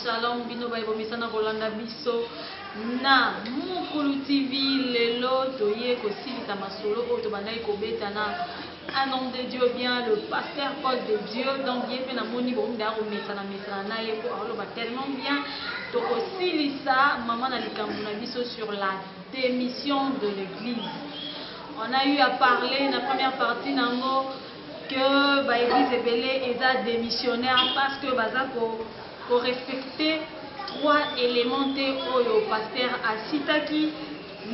shalom bino ba ibomesana kolanda biso na Mukulu TV lelo toye kosilisa masolo oyo tobandaki kobeta na un homme de Dieu bien le pasteur Paul de Dieu donc bien pe na moni bomda komesana na ye po aloba tellement bien tokosilisa maman na likambo na biso sur la démission de l'église. On a eu à parler dans la première partie nango que l'église est démissionnaire parce que baza pour respecter trois éléments au pasteur Asitaki,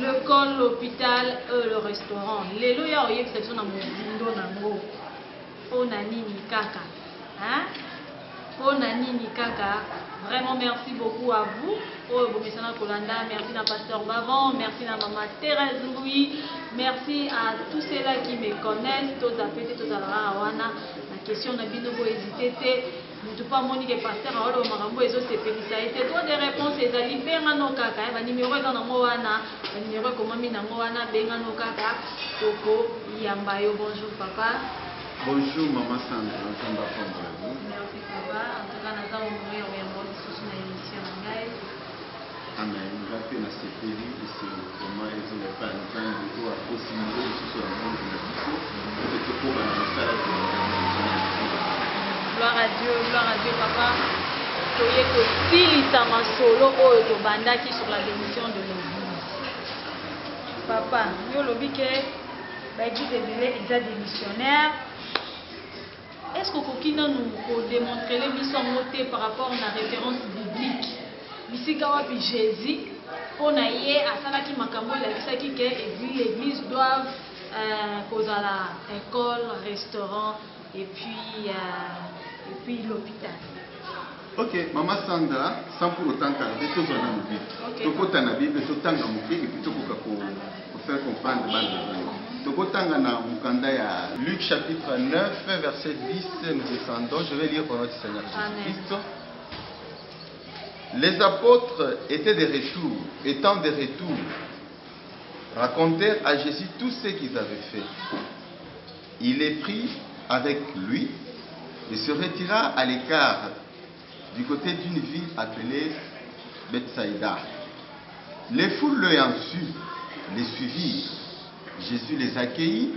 l'école, l'hôpital et le restaurant. Lelo ya oye exception na mozindo nango. Pona nini kaka. Hein? Pona nini kaka. Vraiment merci beaucoup à vous. Oh, Bomesana Kolanda, merci à Pasteur Bavon, merci à Maman Thérèse Louis, merci à tous ceux-là qui me connaissent, tous à péter, tous à la question n'a bien hésité, ne tout pas monique pasteur à Olo Marambo et autres ça a été trois des réponses et ça libère nos caca, un numéro dans la moana, un numéro comme Mina Moana, Bengano Kaka, Toko, Yambayo, bonjour papa. Bonjour maman Sandra, merci papa, en tout cas nous avons mourir au Yambo, sous une émission. Amen. Nous avons fait la sécurité et c'est comment ils ont pas le temps de voir possibilité de ce monde de la vie. C'est pour la salle de gloire à Dieu, papa. Toye ko silisa masolo oyo to bandaki sur la démission de l'église. Papa, yo lobi ke ba église est déjà démissionnaire. Est-ce que kokina nous démontrer les missions montées par rapport à la référence biblique? Bisika wapi Jésus on a yé asalaki makambo lakisaki ke l'église doit kozala école, restaurant et puis l'hôpital. Ok, maman Sandra, sans pour autant tarder, tous on a une Bible. Toko tana Bible, tout tanga muke et puis toko pour faire comprendre mal de Toko tanga na mukanda ya Luc chapitre 9 verset 10 nous descendons. Je vais lire pour notre Seigneur Jésus-Christ. Les apôtres étaient étant de retour, racontèrent à Jésus tout ce qu'ils avaient fait. Il les prit avec lui et se retira à l'écart du côté d'une ville appelée Bethsaïda. Les foules l'ayant su, les suivirent. Jésus les accueillit.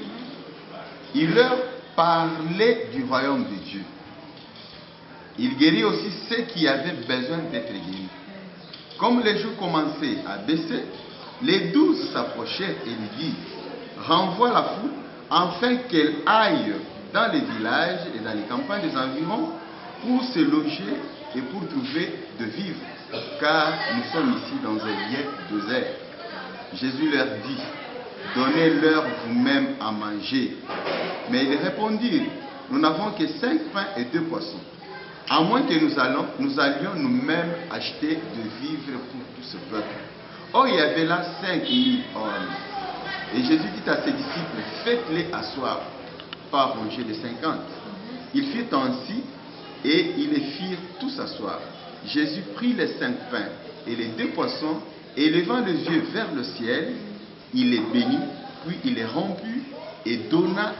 Il leur parlait du royaume de Dieu. Il guérit aussi ceux qui avaient besoin d'être guéris. Comme les jours commençaient à baisser, les 12 s'approchèrent et lui dirent: renvoie la foule, afin qu'elle aille dans les villages et dans les campagnes des environs pour se loger et pour trouver de vivre, car nous sommes ici dans un lieu désert. Jésus leur dit: donnez-leur vous-même à manger. Mais ils répondirent: nous n'avons que 5 pains et 2 poissons. À moins que nous allions nous-mêmes acheter de vivre pour tout ce peuple. Or, il y avait là 5000 hommes. Et Jésus dit à ses disciples: faites-les asseoir, pas rangés de 50. Ils firent ainsi, et ils les firent tous asseoir. Jésus prit les 5 pains et les 2 poissons, et levant les yeux vers le ciel, il les bénit, puis il les rompit et donna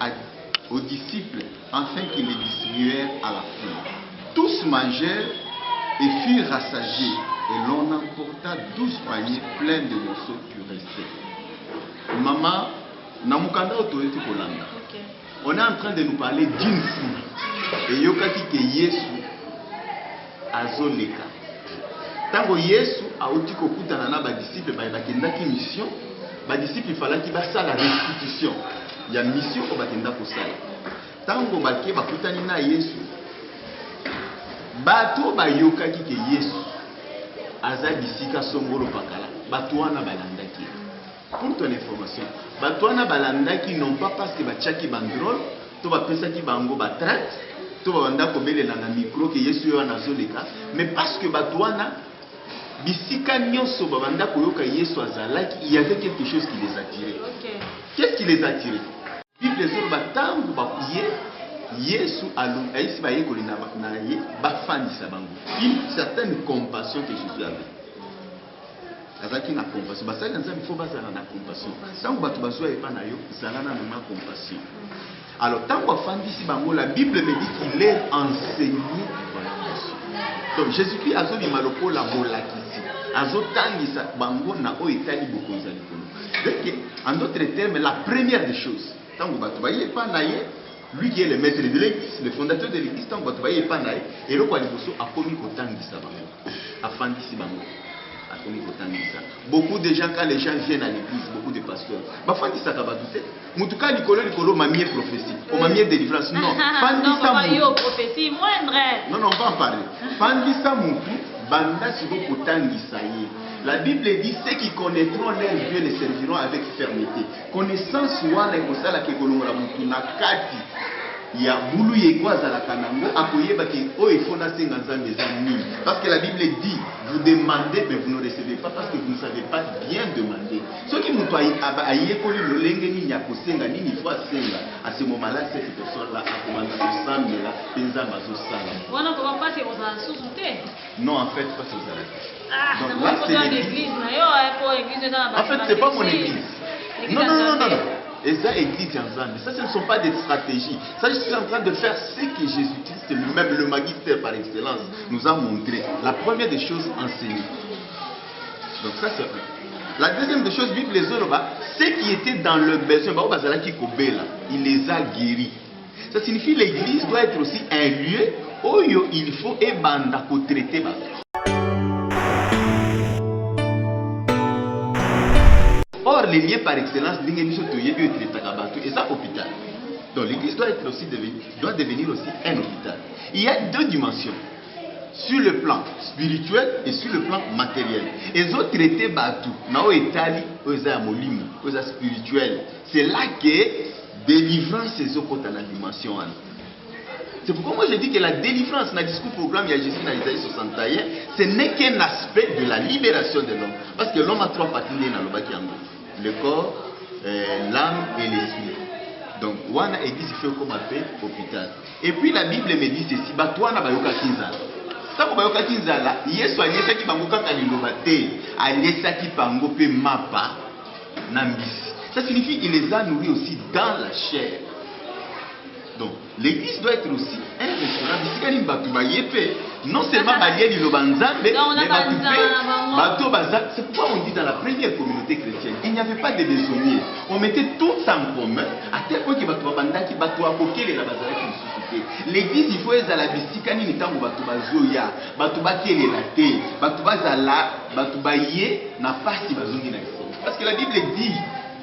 aux disciples, afin qu'ils les distribuèrent à la foule. Tous mangèrent et furent rassasiés, et l'on emporta 12 paniers pleins de morceaux qui restaient. Maman, on est en train de nous parler d'une foule. Et yokaki ke Yesu azoleka. Tango Yesu auti kokutana na ba disciple ba bakendaki mission, ba disciple falaki basala restitution. Ya mission ko bakenda kosala. Tango bake bakutani na Yesu, bato bayokaki ke Yesu aza bisika songolo pakala, bato wana balandaki. Pour ton information, bato wana balandaki non pas parce que bachaki bandrol, to bapesaki bango batraite, to banda kobelela na micro ke Yesu yo nazoleka, mais parce que bato wana bisika nyonso banda koyoka Yesu azalaki, il y avait quelque chose qui les attirait. Qu'est-ce qui les attirait? Bible les autres batango bakuye Yesu aïsi ba yekoli na ye bafandisa bango. Une certaine compassion que Jésus avait. Azaki na compassion. Basali nzambe faut bazala na compassion. Tango batu bazwa epa na yo, zalana na compassion. Alors tango afandisi bango, la Bible me dit qu'il est enseigné du royaume de Dieu. Donc Jésus-Christ a dit maloko la bolakisi. Azotangisa bango na o etali bokonza likolo. Donc en d'autres termes, la première des choses, tango batu baye pa naye, lui qui est le maître de l'église, le fondateur de l'église, tango batu baye pa naye, et le kwa liboso akomi kotangisa bango. Afandisi bango. Beaucoup de gens, quand les gens viennent à l'église, beaucoup de pasteurs, Fandisa Kabadoute, Moutuka Likolo Mamie prophétie, ou Mamie délivrance. Non, Fandisa Moutou. Prophétie moindre. Non, on va en parler. Fandisa Moutou, Banda Sibo Kotangisa. La Bible dit ceux qui connaîtront leur Dieu les serviront avec fermeté. Connaissance Wana Kosala Kekolonga Moutou Nakati. Il y a boulou yekwa za la kanango akoyeba ki o ifona senga nzambe za nini. Parce que la Bible dit vous demandez mais vous ne recevez pas parce que vous ne savez pas bien demander. Ce qui nous ayekoli lolenge nini ya kosenga nini faut senga. À ce moment-là cette personne là a commencé à sembler là penzamba zo sala. Wana ko pas que vous en sous-souté. Non en fait pas ça. Ah, donc là c'est l'église na yo pour église na. En fait c'est pas mon église. Non. Et ça existe ensemble. Ça, ce ne sont pas des stratégies. Ça, je suis en train de faire ce que Jésus-Christ, même le magistère par excellence, nous a montré. La première des choses, enseigner. Donc ça, c'est vrai. La deuxième des choses, Bible les autres, ceux qui étaient dans le besoin, il les a guéris. Ça signifie que l'église doit être aussi un lieu où il faut traiter. Or, les liens par excellence, et ça, hôpital. Donc, l'église doit devenir aussi un hôpital. Il y a deux dimensions. Sur le plan spirituel et sur le plan matériel. Et les autres traités Batou, Nao Etali, Oza Molimo, Oza spirituel. C'est là que délivrance est dans la dimension. C'est pourquoi moi je dis que la délivrance dans le discours programme, il y a Jésus dans Isaïe 61, ce n'est qu'un aspect de la libération de l'homme. Parce que l'homme a trois parties dans le Bakiango. Le corps, l'âme et l'esprit. Donc, wana église fait comme appel hôpital. Et puis la Bible me dit ceci, batouana bayoka kinzala. Tango bayoka kinzala, Yesu alesaki bango kaka liloba te, alesaki bango pe mapa nambisi. Ça signifie qu'il les a nourris aussi dans la chair. Donc, l'église doit être aussi un restaurant. Non seulement c'est pourquoi on dit dans la première communauté chrétienne, il n'y avait pas de besogners. On mettait tout en commun. À tel point que l'église, il faut être à la bisika ni nitango batubazoya, batubakele la te, batubazala, batubaye na pasi bazongi na ici. Parce que la Bible dit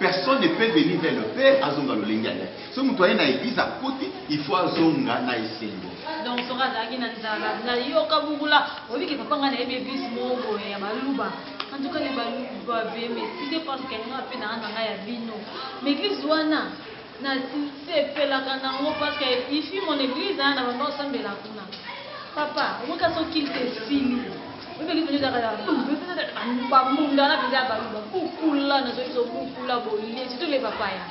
personne ne peut venir vers le Père azonga lolengana. Si vous êtes dans l'église à côté, il faut azonga na isengo. Donc sora zaki na nzala na yoka bugula obi ke papa ngana église mongo ya baluba. En tout cas les baluba mais si c'est parce que nga pe na nga ya vino. Mais église wana na c'est fait la kanango parce que ici mon église na ba sambela kuna. Papa, on ka so qu'il te sili. L'église de la ba munda na biza baluba. Kukula na zo kukula bolie, c'est tous les papaya.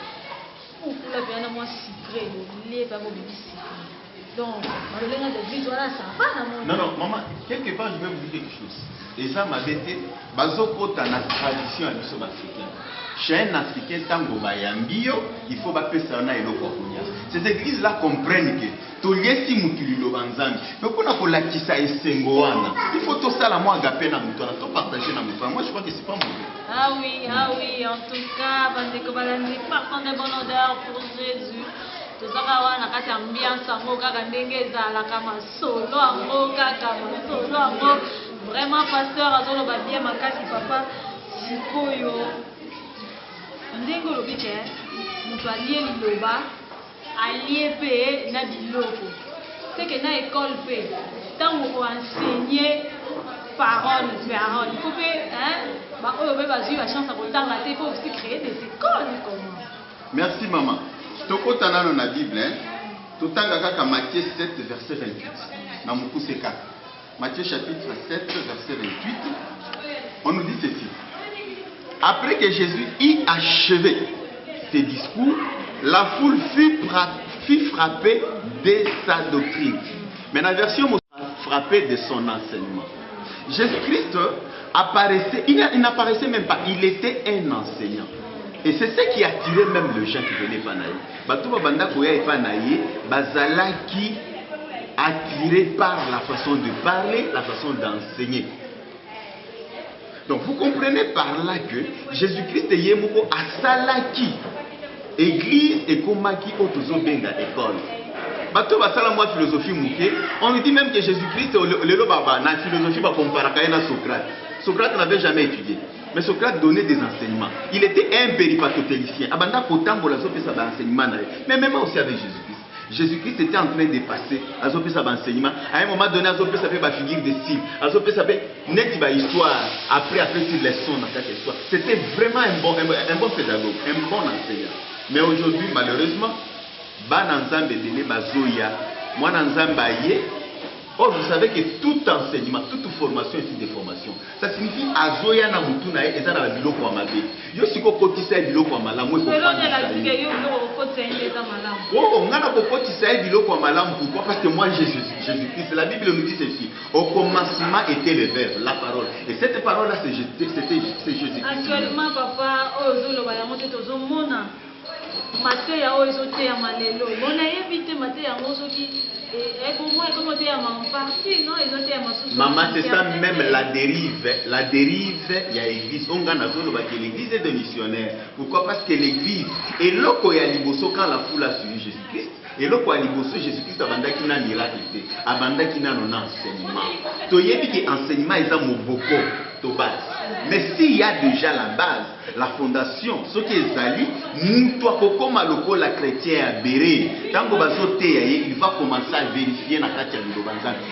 Kukula bien na moi sucré, les pas bon sucré. Donc, non, maman, quelque part, je vais vous dire quelque chose. Et ça m'a été, bazokota na tradition à l'issue africaine. Chez un Africain, tango bayambio, il faut pas faire ça na eloko konya. Ces églises-là comprennent que toliesi mutulilo banzambi. Mais pour na kolakisa esengoana, il faut tout ça la moi agapé na mutona, tout partager na mutona. Moi, je crois que c'est pas mauvais. Ah oui, en tout cas, bandeko balandi, partons de bonne odeur pour Jésus. Tozaka wana kati ambiance yango kaka ndenge ezalaka masolo yango kaka masolo yango vraiment pasteur azoloba bien makasi papa sikoyo ndenge olobi ke moto alie liloba alie mpe na biloko seke na école mpe ntango koenseigner parole il faut mpe oyo mpe bazwi bachance ya kotanga te il faut aussi créer des écoles comment. Merci maman. Tokotana dans la Bible, totanga kaka Matthieu 7 verset 28. Na mukuse kaka. Matthieu chapitre 7 verset 28. On nous dit ceci. Après que Jésus eut achevé ses discours, la foule fut frappée de sa doctrine. Mais la version frappée de son enseignement. Jésus-Christ apparaissait, il n'apparaissait même pas, il était un enseignant. Et c'est ce qui attirait même les gens qui venaient Panaï. Batouba banda koya Panaï, bazala qui attiré par la façon de parler, la façon d'enseigner. Donc vous comprenez par là que Jésus-Christ est yemoko asalaki église et komaki otozo benga école. Bato basala moi philosophie mouké, on lui dit même que Jésus-Christ lelo baba na philosophie ba comparaka na Socrate. Socrate n'avait jamais étudié, mais Socrate donnait des enseignements. Il était un péripatéticien. Abanda kotambola zo pesa ba enseignement na. Mais même aussi avec Jésus-Christ. Jésus-Christ était en train de passer à enseignement. À un moment donné, à une figure de style. À une histoire. Après sur les sons. C'était vraiment un bon pédagogue, un bon enseignant. Mais aujourd'hui, malheureusement, oh, vous savez que tout enseignement, toute formation est des formations. Ça signifie azoya na mutuna et ça na biloko wa mabe. Yo siko kotisa biloko wa malamu e ko oh, on a kotisa biloko wa malamu. Pourquoi? Parce que moi Jésus-Christ, la Bible nous dit ceci. Au commencement était le verbe, la parole. Et cette parole là c'est Jésus-Christ. Actuellement papa, ozolo ba yango te tozo mona. Mateya o ezote ya malelo. Bona yebite mateya ngoso ki maman, c'est ça même la dérive. La dérive, il y a l'église. On gagne l'église est de missionnaires. Pourquoi? Parce que l'église est là quand il y a liboso quand la foule a suivi Jésus-Christ. Et là quand il y a liboso Jésus-Christ, abanda qui n'a miracle, abanda qui n'a non enseignement. Tu y a dit que l'enseignement est un moboko de base. Mais s'il y a déjà la base, la fondation, ce qui est Zali, toi comme la chrétien a béré, tant que il va commencer à vérifier dans la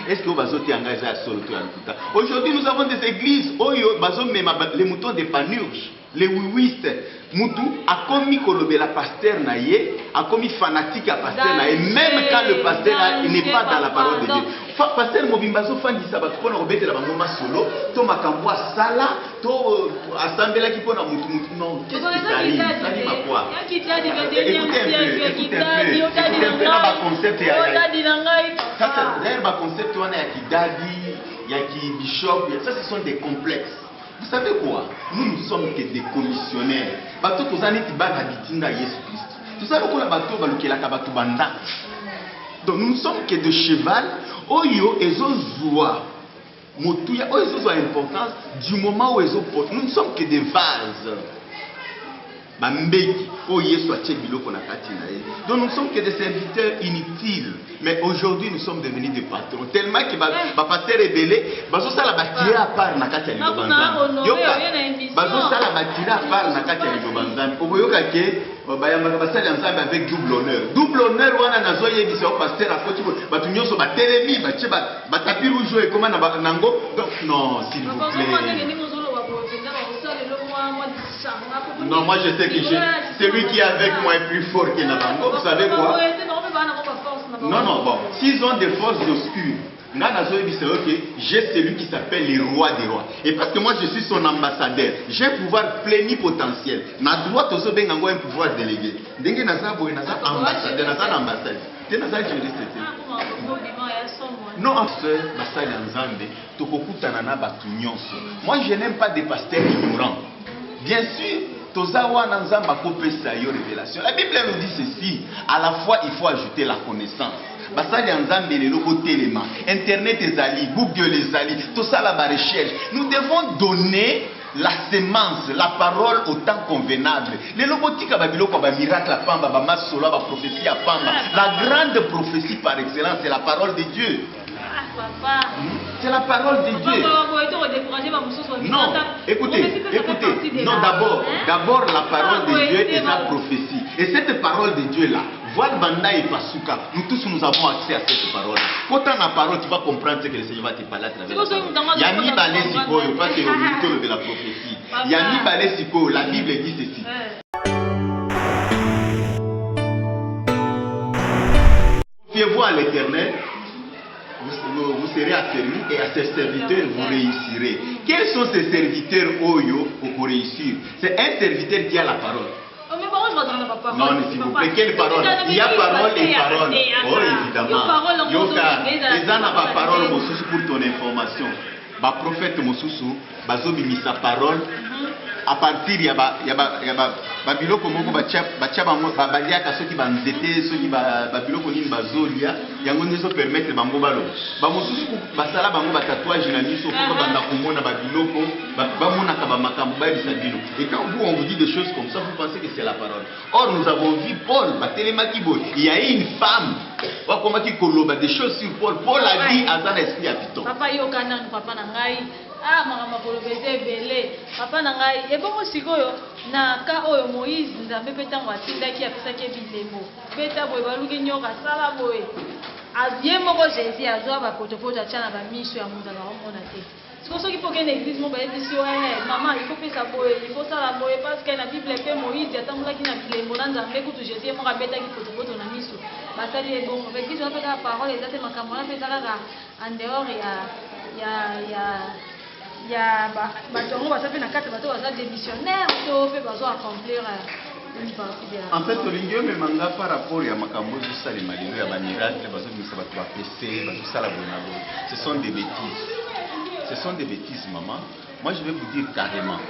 est-ce que vous avez engagé à solo. Aujourd'hui, nous avons des églises où les moutons de panurge, les wiwistes, Moutou a commis la pasteur naïe, a commis fanatique à pasteur naïe, même quand le pasteur n'est pas dans la parole de Dieu. Pasteur Mobimbazo fan dit ça, parce qu'on a rebêté la maman solo, to makamboa sala, to assemblée qui pone à Moutou. Non, qu'est-ce qui t'arrive? Ça dit ma quoi? Écoutez un peu, là, ma concept d'ailleurs, ma concept, on a Kidadi, il y a qui bishop, ça ce sont des complexes. Vous savez quoi? Nous ne sommes que des commissionnaires. Bateau tous années qui battent à Jésus-Christ. Tout ça, on a bateau qui la kabatou banda. Donc nous ne sommes que de cheval. Oyo ezozoa. Motuya oyo a importance du moment où ezo porte. Nous ne sommes que des vases. Bambeki oyo soit biloko na kati na ye. Donc nous ne sommes que des serviteurs inutiles. Mais aujourd'hui nous sommes devenus des patrons. Tellement que pasteur rebelle, bazo sala batira à part na kati ya libobanzana. Yoka bazo sala batira à part na kati ya libobanzana. Oboyoka ke bayamba basali ensemble avec double honneur. Double honneur wana nazo yebisa au pasteur akoti batu nyonso ba telemi ba che ba tapi rouge et comment na nango. Donc non, s'il vous plaît. Non, moi je sais que celui qui est avec moi est plus fort que Nabango. Vous savez quoi? Non, non, bon. S'ils ont des forces obscures, j'ai celui qui s'appelle le roi des rois. Et parce que moi je suis son ambassadeur, j'ai un pouvoir plénipotentiel. Na droit aussi un pouvoir délégué. Dengue naza boy naza ambassadeur, naza ambassadeur. Tu naza juriste. Non, en fait, basali nzambe, tokokutana na batu nyonso. Moi je n'aime pas des pasteurs ignorants. Bien sûr, tozawa na nzamba kopesa yo révélation. La Bible nous dit ceci, à la fois il faut ajouter la connaissance. Basali nzambe le logo téléma, internet ezali, Google ezali, tout ça la recherche. Nous devons donner la sémence, la parole au temps convenable. Les lobotika babiloko ba miracle à pamba, ba masola, ba prophétie à pamba. La grande prophétie par excellence, c'est la parole de Dieu. C'est la parole de Dieu. Non, écoutez, non, d'abord la parole de Dieu est la prophétie. Et cette parole de Dieu là, voilà Banda et Pasuka, nous tous nous avons accès à cette parole. Quand tu as la parole, tu vas comprendre ce que le Seigneur va te parler à travers la parole. Yami Balé Siko, il passe au milieu de la prophétie. Yami Balé Siko, la Bible dit ceci. Confiez-vous à l'Éternel. Vous serez affermis et à ces serviteurs vous réussirez. Quels sont ces serviteurs Oyo pour réussir? C'est un serviteur qui a la parole. Non, s'il vous plaît, quelle parole? Il y a parole et parole. Oh, évidemment. Yoka, les gens n'ont pas parole pour ton information. Le prophète Mosusu, Bazobi mis sa parole à partir ya ba biloko moko batia bango baliaka soki banzete soki ba biloko nini bazolia yango ndezo permettre bango balo ba mosusu basala bango ba tatouage na miso pour banda komona ba biloko bamona ka ba makambo ba bisa bino. Et quand vous on vous dit des choses comme ça, vous pensez que c'est la parole. Or nous avons vu Paul batelemaki boy, il y a une femme wakomaki koloba des choses sur Paul. Paul a dit azana esprit à piton. Papa yo kana papa na ngai ah mama kolobeze belé papa na ngai ebongo sikoyo na ka oyo Moïse nzambe pe tango atindaki apesaki bilembo beta boye baluki nyoka sala boye abie moko Jésus azwa ba potopoto atia ba miso ya munza na omona te siko soki poke na église mo ba ebisi yo maman il faut pesa boye il faut sala boye parce que na Bible pe Moïse atambulaki na bilembo na nzambe kutu Jésus mo kabetaki potopoto na miso basali ebongo pe kiso pe ka parole ezate makambo na pesa kaka en dehors ya batongo basape na kati bato baza démissionnaire to pe bazo accomplir une partie de la. En fait olingio me manga par rapport ya makambo zo sala malino ya ba miracle bazo misa bato ba PC bazo sala bonabo. Ce sont des bêtises. Ce sont des bêtises maman. Moi je vais vous dire carrément.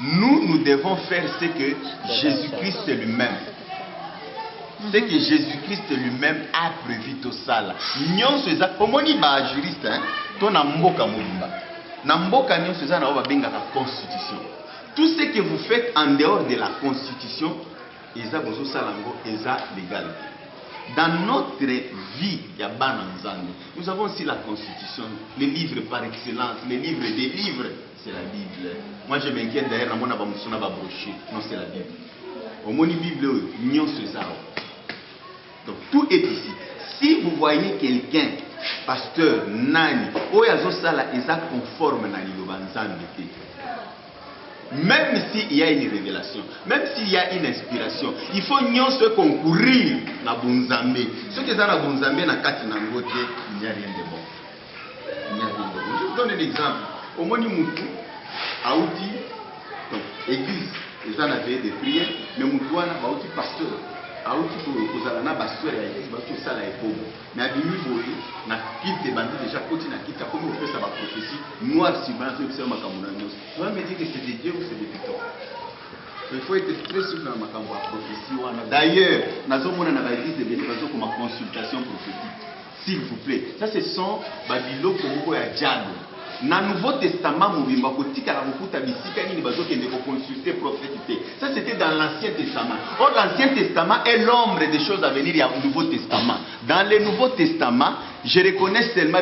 Nous devons faire ce que Jésus-Christ lui-même. Ce que Jésus-Christ lui-même a prévu tout ça là. Nyonso eza omoni ba juriste hein. To na mboka mobimba. Na mboka nyonso eza na ba benga la constitution. Tout ce que vous faites en dehors de la constitution, eza bozo salango eza légal. Dans notre vie, ya bana nzambe, nous avons aussi la constitution, les livres par excellence, les livres des livres, c'est la Bible. Moi je m'inquiète d'ailleurs na mona ba musuna ba brochure. Non, c'est la Bible. Omoni Bible nyonso eza. Donc tout est ici. Si vous voyez quelqu'un, pasteur, nani, oyazo sala eza conforme na liloba nzambe te. Même s'il y a une révélation, même s'il y a une inspiration, il faut nyonso concourir na bunzambe. Ce qui est dans la bunzambe na kati na ngote, il n'y a rien de bon. Il n'y a rien de bon. Je vous donne un exemple. Au moni mutu, aouti, donc église, ils en avaient des prières, mais mutu wana aouti pasteur. Aouti kozala na baseur ya église bato sala ebomo mais abimi boye na kite bandi déjà koti na kite comme on fait ça ba prophétie noir sur blanc sur makambo na nyos. Tu vas me dire que c'est de Dieu ou c'est des pitons. Il faut être très sûr dans makambo à prophétie wana. D'ailleurs nazomona na ba église de Béni bazo comme consultation prophétique. S'il vous plaît, ça ce sont babilo komoko ya diable. Dans le Nouveau Testament, ça c'était dans l'Ancien Testament. Or l'Ancien Testament est l'ombre des choses à venir au Nouveau Testament. Dans le Nouveau Testament, je reconnais seulement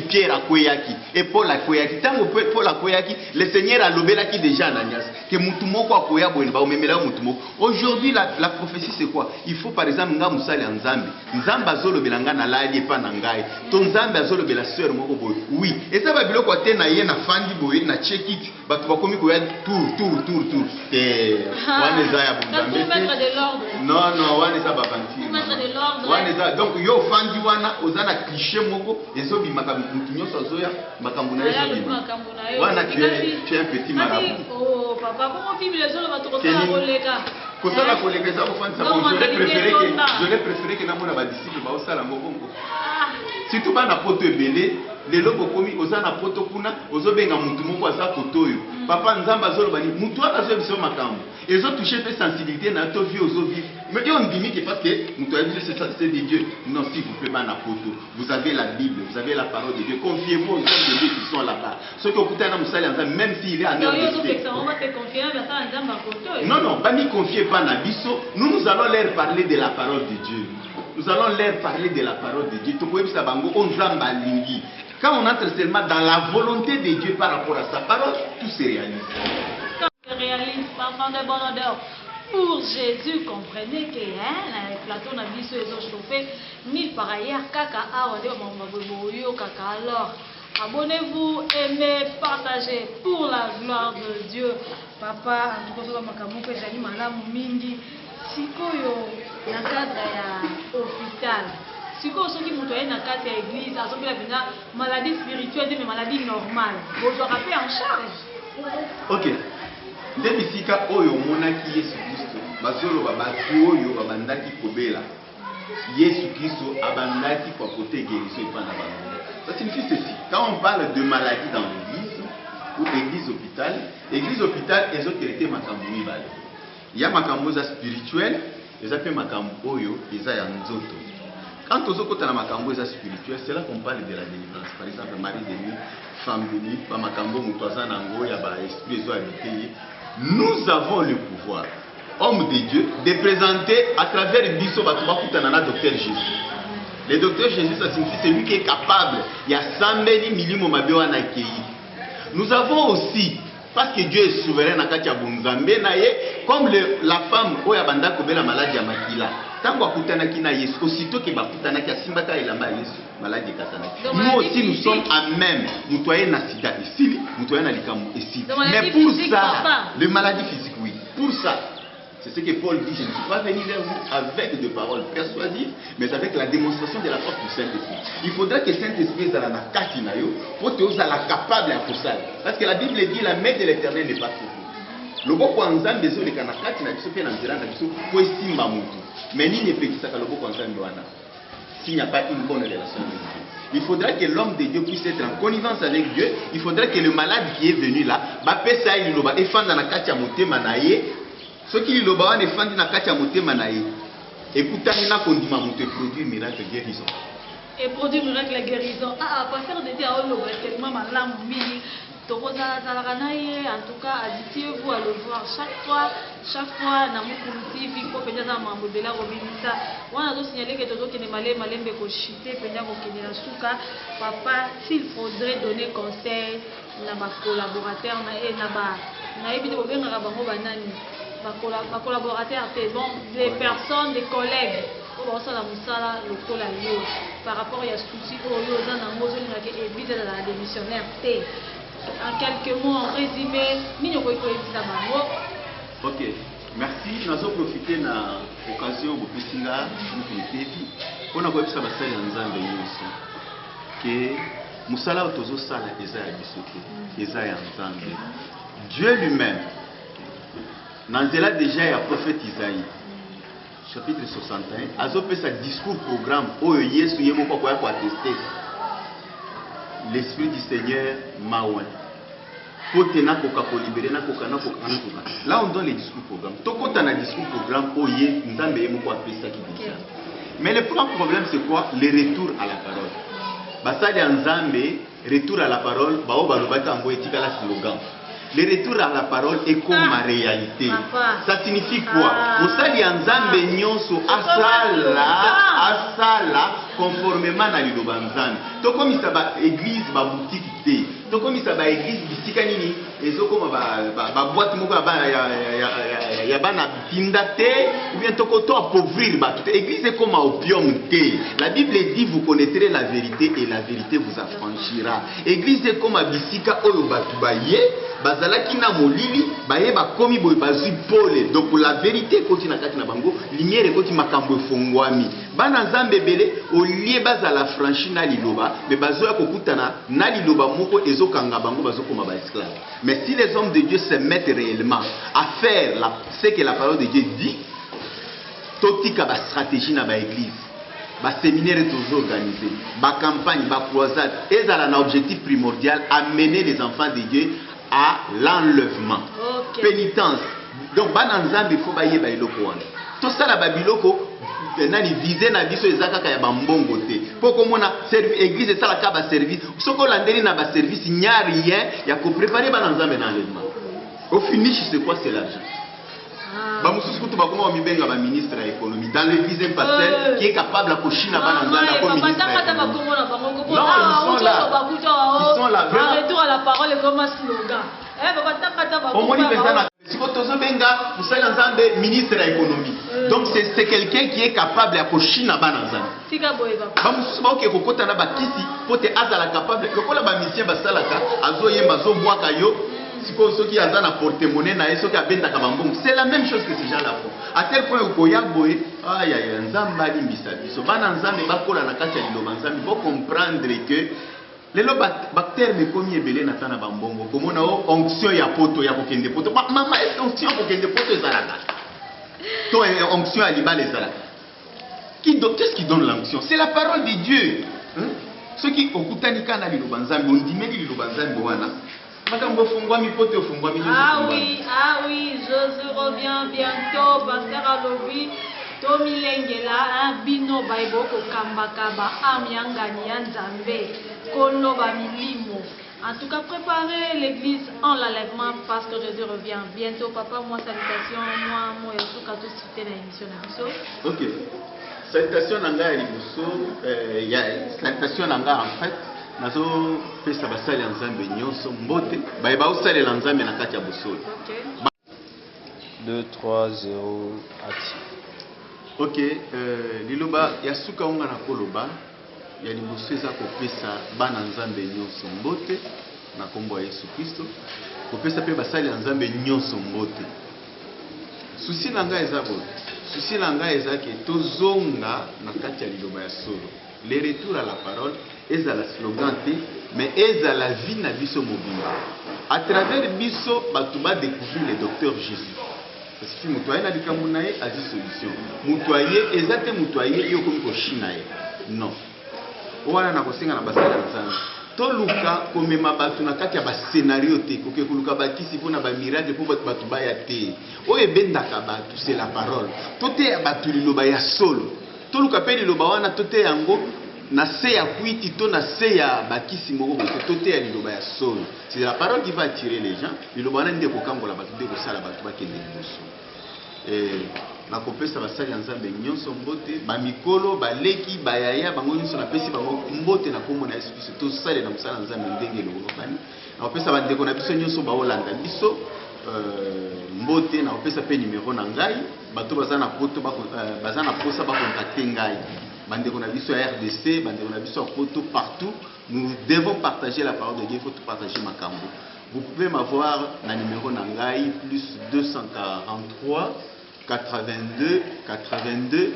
Pierre à Koyaki et Paul à Koyaki. Tant que Paul à Koyaki, le Seigneur a lobelaki déjà Ananias. Que Mutumoko à Koyabo et Baumemela Mutumoko. Aujourd'hui, la prophétie c'est quoi? Il faut par exemple nga musali en Nzambe. Nzambe azolo belanga na lali pa na ngai. Ton Nzambe azolo bela sœur moko boy. Oui. Et ça va biloko te na ye na fandi boy na check it. Batu bakomi ko ya tour. Et wana ya Nzambe. Pour mettre de l'ordre. Non, wana ça va banti. Pour mettre de l'ordre. Wana donc yo fandi wana ozana cliché moko ezobi makambo nyonso azoya makambo na yeso bima. Wana tu es un petit marabout. Oh papa, comment Bible ezolo bato kosala koleka. Kosala koleka za kofanda ça. J'aurais préféré que namona ba disciples ba osala ngobongo. Surtout bana poto ebele lelo bokomi ozana poto kuna ozobenga mutu moko aza poto oyo. Papa nzamba azolo bani mutu azo biso makambo. Ezo toucher pe sensibilité na to vie ozo vivre. Mais on dit que parce que mutu azo c'est de Dieu. Non, s'il vous plaît bana poto. Vous avez la Bible, vous avez la parole de Dieu. Confiez-vous aux hommes de Dieu qui sont là-bas. Ceux qui okuta na musali nzamba même s'il est en heure de paix. Non, pas ni confier pas na biso. Nous allons leur parler de la parole de Dieu. Nous allons leur parler de la parole de Dieu. Quand on entre seulement dans la volonté de Dieu par rapport à sa parole, tout se réalise. Parfum de bonne odeur. Pour Jésus, comprenez que Platon a dit ce qu'ils ont chauffé. Ni par ailleurs, kaka alors. Abonnez-vous, aimez, partagez pour la gloire de Dieu. Papa, en tout cas, makamuko ezali malamu mingi. Sikoyo na cadre ya hôpital. Sikoyo soki muto aye na kati ya église, azobela bina maladie spirituelle mais maladie normale. Bozwa rapé en charge. OK. Nde bisika oyo monaki Yesu Kristo. Bazolo babatu oyo babandaki kobela. Yesu Kristo abandaki kwa côté guérison et pas na bango. Ça signifie ceci. Quand on parle de maladie dans l'église, ou église hôpital. Église hôpital, ils ont traité makambo mibale. Il y a makambo spirituel, ils ont fait makambo oyo, ils ont nzoto. Quand on a un makambo spirituel, c'est là qu'on parle de la délivrance. Par exemple, mari de nuit, femme de nuit, makambo mutoazan nango, il y a esprit habité. Nous avons le pouvoir, homme de Dieu, de présenter à travers Bisso Batubakutanana docteur Jésus. Le docteur Jésus, ça signifie c'est lui qui est capable. Il y a 100 000 mabewa na kei. Nous avons aussi, parce que Dieu est souverain, comme la femme qui a la maladie à Makila. Aussitôt que nous aussi nous sommes à même. Nous sommes na sida ici, nous sommes na likamu ici. Mais pour ça, les maladies physiques, oui. Pour ça, c'est ce que Paul dit, je ne suis pas venu vers vous avec des paroles persuasives, mais avec la démonstration de la force du Saint-Esprit. Il faudra que le Saint-Esprit soit la katinayo pour que vous soyez capable à pour ça. Parce que la Bible dit la main de l'Éternel n'est pas sur vous. Le beau kwanzan besoin de kanakati na biso pe na nzela na biso pour estimba mutu. Mais ni ne pekisa ka le beau kwanzan wana. S'il n'y a pas une bonne relation avec Dieu. Il faudra que l'homme de Dieu puisse être en connivence avec Dieu. Il faudra que le malade qui est venu là, ba pesa il loba efanda na kati ya motema na ye. Ce qui loba wana efandi na kati ya motema na ye. Écoutez na kondima mutu produit miracle guérison. Et produit miracle guérison. Ah, pas faire de dire oh loba tellement malamu mingi. En tout cas, habituez-vous à le voir chaque fois, dans mon TV, pour que dans mon modèle robinisa. On a donc signalé que tout qui est malé, malembe kochité, pendant qu'on est la souka. Papa, s'il faudrait donner conseil à ma collaborateur, na évité au bien à bango banani, ma collaborateur, bon, des personnes, des collègues. Par rapport à ce souci, des missionnaires. En quelques mots, en résumé, ok, merci. Nous allons profiter de l'occasion pour nous dire que Moussala Otozo Sala Dieu lui-même, dans déjà il y a prophète Isaïe, chapitre 61, a fait sa discours programme où Yesu Yemoko pour attester. L'Esprit du Seigneur m'a oint. Là, on donne les discours programme. Quand on a un discours programme, mais le grand problème, c'est quoi? Le retour à la parole. Retour à la parole, slogan. Le retour à la parole est comme ma réalité. Ça signifie quoi? Mosali Nzambe nyonso asala conformément à l'Ilobanzan. To comme ça ba église ba boutique té. To comme ça ba église bisika nini ezo comme ba boîte moko ya bana tinda té ou bien to koto appauvrir ba toute église est comme opium té. La Bible dit vous connaîtrez la vérité et la vérité vous affranchira. Église est comme bisika oyo batu baye bazalaki na molili baye bakomi boye bazui pole. Donc la vérité koti na kati na bango lumière koti makambo efongwami. Bana Nzambe belé au lieu bazala franchi na liloba mais bazoya kokutana na liloba moko ezokanga bango bazokoma ba esclave. Mais si les hommes de Dieu se mettent réellement à faire ce que la parole de Dieu dit, totika ba stratégie na ba église, ba séminaire toujours organisé, ba campagne, ba croisade, ezala na objectif primordial amener les enfants de Dieu à l'enlèvement. Pénitence. Donc bana Nzambe faut baye ba iloko wana. To sala ba biloko nani viser na biso ezaka ka ya bambongo te. Poko mona service église sala ka ba service. Soko landeli na ba service nya rien ya ko préparer bana Nzambe na enlèvement. Au finish c'est quoi? C'est l'argent. Ba mususu kutu ba koma mibenga ba ministre de l'économie dans l'église un pasteur qui est capable à kochina bana Nzambe comme ministre. Non, ils sont là. Retour à la parole est comme un slogan. Ministre de l'économie. Donc c'est quelqu'un qui est capable à kochina bana Nzambe. Ba mususu ba ke kokota na ba kisi pote azala capable lokola ba mission ba salaka azoyemba zo bwaka yo. C'est la même chose que ces gens-là font. À tel point où il faut comprendre que les bactéries me commis belé natana bambongo comme on a onction ya poto ya kokende poto maman est onction kokende poto ezalaka to onction ya libala ezalaka qu'est-ce qui donne l'onction? C'est la parole de Dieu. Ceux qui okutanika na lilobanzambe on dimeli lilobanzambe wana Ah oui, Jésus revient bientôt, Pasteur Alobi. Tomi Lengela, Bino Baiboko Kambakaba, Amiangani Nzambe, Koloba Milimo. En tout cas, préparez l'église en l'enlèvement parce que Jésus revient bientôt. Papa, moi, salutations, moi, et tout cas, tout cité dans l'émission Nabiso. Ok. Salutations Nanga et Liboso. Salutations Nanga en fait. Nazo pesa basali Nzambe nyonso mbote. Baiba usali Nzambe na kati ya Bosolo. Ok. 2, 3, 0, actif. Ok, liloba yasuka unga na koloba ya liboso eza kopesa bana Nzambe nyonso mbote na kombo ya Yesu Kristo, kopesa pe basali ya Nzambe nyonso mbote. Susi na ngai eza boye, susi na ngai eza ke tozonga na kati ya liloba ya solo. Le retour à la parole eza la slogan te, mais eza la vie na biso mobimba. À travers biso batu ba découvrir le docteur Jésus. Parce que mutuaye na likambo na ye azi solution. Mutuaye ezate mutuaye yo komi ko shina ye. Non. Wana na kosenga na basala nzambe. To luka komema batu na kati ya ba scénario te, koke kuluka bakisi pona ba miracle po batu baya te. O ebendaka batu c'est la parole. Tote ya batu liloba ya solo. To luka pe liloba wana tote yango na se ya kuiti to na se ya bakisi moko bote tote ya liloba ya solo. C'est la parole qui va attirer les gens. Liloba wana nde kokangola batu nde kosala batu bakende liboso. Na kopesa basali ya Nzambe nyonso mbote ba mikolo baleki bayaya bango nyonso na pesi bango mbote na kombo na Yesu Kristo to sale na musala Nzambe ndenge lokani. Na kopesa bandeko na biso nyonso ba olanda biso mbote na kopesa pe numéro na ngai bato bazana poto bazana posa ba contacter ngai. Bandeko na biso ya RDC, bandeko na biso poto partout, nous devons partager la parole de Dieu, il faut tout partager makambo. Vous pouvez m'avoir na numéro na ngai plus 243 82 82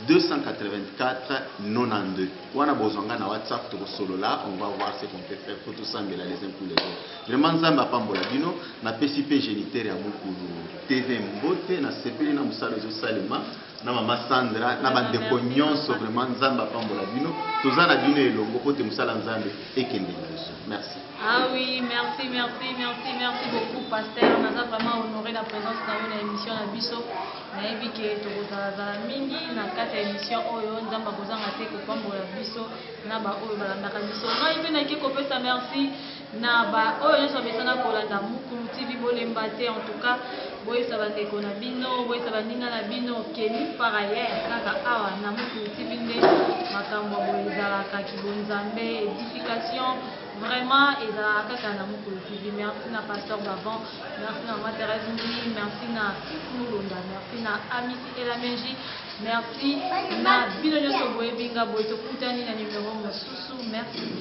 284 92. Wana bozanga na WhatsApp to solo là, on va voir ce qu'on peut faire pour tout sambela les uns pour les autres. Vraiment nzamba pambola bino na PCP géniteur ya mukulu TV mbote na sepeli na musalo zo salema na mama Sandra na bandeko nyonso vraiment nzamba pambola bino tozana bino elongo pote musala nzambe ekende liboso. Merci. Ah oui, merci beaucoup, pasteur. On a vraiment honoré la présence dans une émission à Bisso. On a invité Togoza Mingi, dans 4 émissions, Oyo, Nzamba Kozanga Te, Kopambo la Bisso, Naba Oyo, Balandaka Bisso. On a invité Kopesa, merci. Naba Oyo, Nzabesana Kolanda, Mukulu TV, Bolembate, en tout cas, Boy Sabate Konabino, Boy Sabaninga Nabino, Kenny, par ailleurs, Kaka Awa, Namukulu TV, Makambo, Boy Zalaka, Kibonzambe, édification. Vraiment, et à merci na pasteur Bavon, merci na Maman Thérèse Mouy, merci na Moulonda, merci na Amisi et la Menji, merci na Bino Nyoso Boye Binga Boye Tokutani na numéro Mosusu, merci.